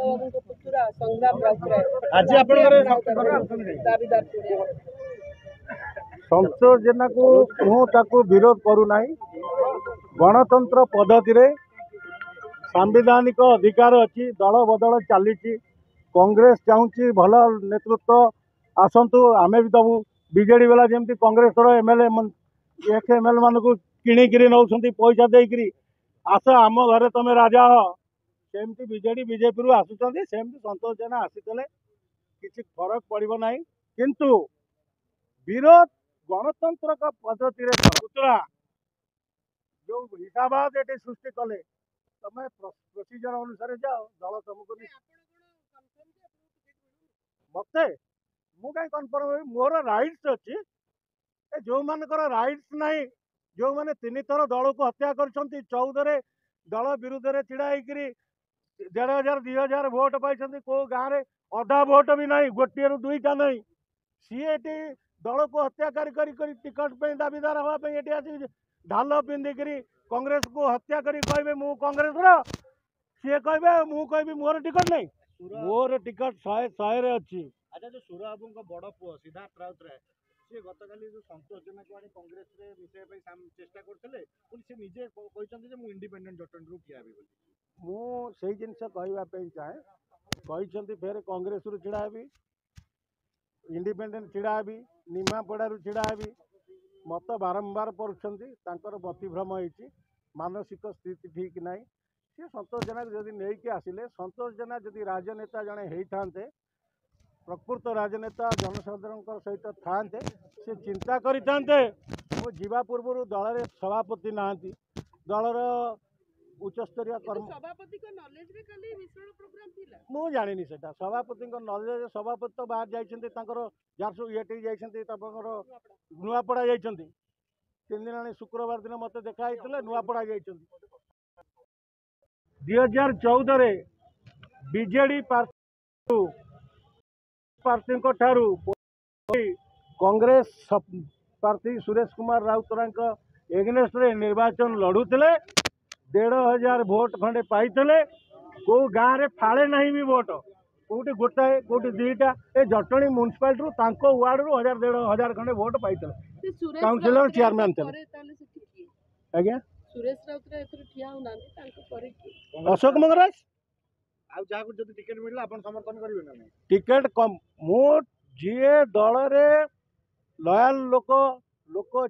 बाबू पुतुरा संग्राम राउतराय आज दाबीदार संतोष जेना को विरोध करूना गणतंत्र पद्धति रे सांविधानिक अधिकार अच्छी दल बदल चली कांग्रेस चाहूँगी भल नेतृत्व आसतु आमे भी दबू बीजेडी वाला जमी कांग्रेस एमएलए एक्सएमएल मान किणिकी नौ पैसा देकरी आस आम घरे तुम राजा हो सेमती बीजेडी बीजेपी रु आसुँच सेमती संतोष जेना आसीते किसी फरक पड़ो ना किंतु विरोध गणतंत्र पद्धति पुतुरा जो हिसाबाद ये सृष्टि कले तुम प्रोसीजर अनुसार जाओ दल तुमको मत मु कहीं कन्फर्म मोर राइट्स अच्छी जो मानकर राइट्स नहीं जो मैंने 3 थर दल को हत्या कर 14 दल विरुद्ध में छिड़ा 1500 2000 भोट पाई कौ गाँव में अधा भोट भी नहीं गोटे रु 2टा नहीं सी दल को हत्या कर टिकट पे दाबीदार हाँपी ये ढाल पिंधिकी कांग्रेस को हत्या कहे मु कांग्रेस सी कहे मु कह मोर टिकट नहीं मोर टिकट 100 अच्छी। अच्छा जो सुर बाबू बड़ पुओ सिद्धार्थ राउतराय सी गतकाली जो संतोष जेना को कांग्रेस रे मिसाई चेष्टा करते सी निजे कहते मु इंडिपेंडेंट जटन रु ठिया मुझे जिनस कहवाई चाहे फेर कांग्रेस रु छिड़ा भी इंडिपेंडेंट छिड़ा भी निमापड़ा छिड़ा भी मत बारंबार पड़ुंट मतिभ्रम होती मानसिक स्थिति ठीक ना सी संतोष जेना जदि नहीं आसिले संतोष जेना जदि राजनेता जड़े होते प्रकृत राजनेता जनसाधारण सहित था से चिंता करते मुझा पूर्व दल में सभापति ना दलर उच्चस्तरीय कर्म मु जानी से सभापति नॉलेज सभापति तो बाहर जाइए झारसु ये नुआपड़ा जा 3 दिन आने शुक्रवार दिन मत देखाई नुआपड़ा जा 2014 बीजेडी प्रार्थी कांग्रेस प्रार्थी सुरेश कुमार राउतराय एगेन्स्ट निर्वाचन लड़ुले 1500 भोट खंडे पाई कौ गाँव में फाड़े ना भी भोट कौटी गोटाए कौटी 2टा ए जटणी म्यूनिसिपालिटी वार्ड रु 1000-1500 खंडे भोट पाई काउंसिलर चेयरमैन थे आज्ञा अशोक मंगराज टिकेट मिलला आपण समर्थन करिवे ना टिकेट कम मो जीए दल रे लयाल लोक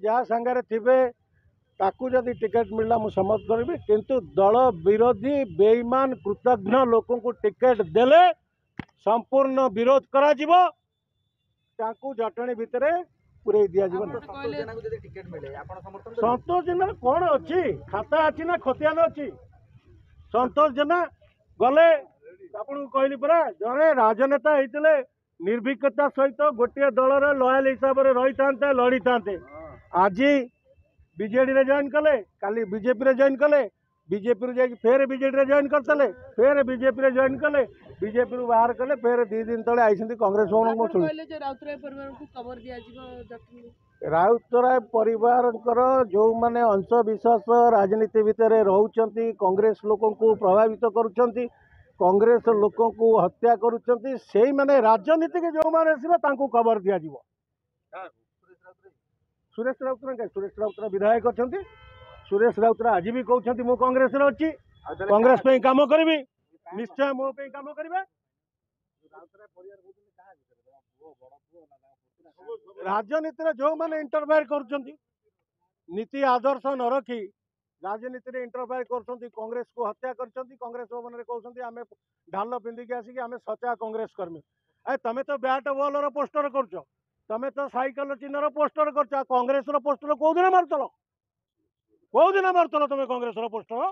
जहाँ सांगे थे ताकू जदि टिकेट मिलला मु समर्थन करी किंतु दल विरोधी बेईमान कृतघ्न लोक को टिकेट देले संपूर्ण विरोध करा जीवो ताकू जटणी भितर पूरे दिया जीवन संतोष जेना कौन अच्छी खाता अच्छी ना खतियान अच्छी संतोष जेना गले आपन कहली परा जड़े राजनेता होते निर्भीकता सहित गोटे दलर लयाल हिसाब से रही था लड़ी था आज बीजेडी रे जॉइन कले काली बीजेपी रे जॉइन कले बीजेपी रू जाके फेर बीजेडी रे जॉइन करते फेर बीजेपी रे जॉइन कले बीजेपी रू बाहर कले फेर 2 दिन तले आई कांग्रेस राउतराय परिवार जो माने अंश विश्वास राजनीति भितर रोचंती कांग्रेस लोक को प्रभावित करुचंती कांग्रेस लोक को हत्या करुचंती से माने राजनीति के जो माने तांको खबर दिया जीवो सुरेश राउतराय विधायक अच्छा सुरेश राउतराय आज भी कहते मु कांग्रेस अच्छी कांग्रेस पे काम करी निश्चय मो पे काम करेंगे राजनीति जो मैंने इंटरफेयर कर नीति आदर्श न रखी राजनीति इंटरफेयर कर कांग्रेस को हत्या कर कांग्रेस भवन में कहते आम ढाल पिंधिकी आसिक आम सचा कांग्रेस कर्मी तमें तो बैट बॉल पोस्टर कर तमें तो साइकिल चिन्ह पोस्टर कर कांग्रेस पोस्टर कौ दिन मारतल तुम कांग्रेस पोस्टर